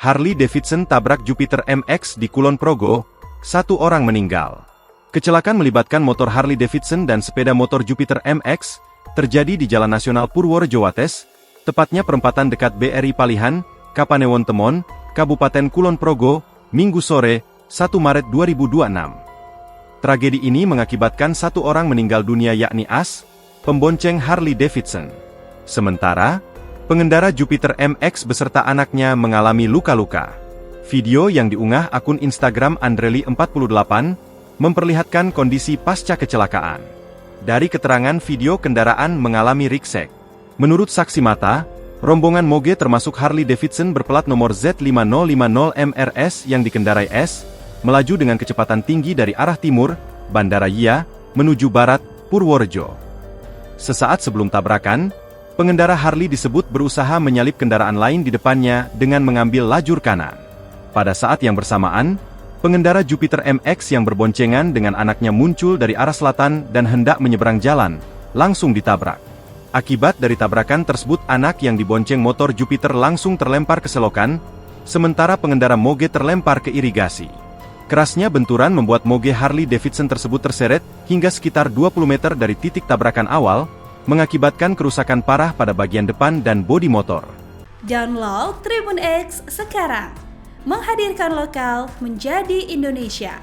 Harley Davidson tabrak Jupiter MX di Kulon Progo, 1 orang meninggal. Kecelakaan melibatkan motor Harley Davidson dan sepeda motor Jupiter MX, terjadi di Jalan Nasional Purworejo Wates, tepatnya perempatan dekat BRI Palihan, Kapanewon Temon, Kabupaten Kulon Progo, Minggu sore, 1 Maret 2026. Tragedi ini mengakibatkan 1 orang meninggal dunia yakni As, pembonceng Harley Davidson. Sementara, pengendara Jupiter MX beserta anaknya mengalami luka-luka. Video yang diunggah akun Instagram Andreli48, memperlihatkan kondisi pasca kecelakaan. Dari keterangan video kendaraan mengalami riksek. Menurut saksi mata, rombongan moge termasuk Harley Davidson berplat nomor Z5050MRS yang dikendarai S, melaju dengan kecepatan tinggi dari arah timur, Bandara Yia, menuju barat, Purworejo. Sesaat sebelum tabrakan, pengendara Harley disebut berusaha menyalip kendaraan lain di depannya dengan mengambil lajur kanan. Pada saat yang bersamaan, pengendara Jupiter MX yang berboncengan dengan anaknya muncul dari arah selatan dan hendak menyeberang jalan, langsung ditabrak. Akibat dari tabrakan tersebut anak yang dibonceng motor Jupiter langsung terlempar ke selokan, sementara pengendara moge terlempar ke irigasi. Kerasnya benturan membuat moge Harley Davidson tersebut terseret hingga sekitar 20 meter dari titik tabrakan awal, mengakibatkan kerusakan parah pada bagian depan dan bodi motor. Download Tribun X sekarang, menghadirkan lokal menjadi Indonesia.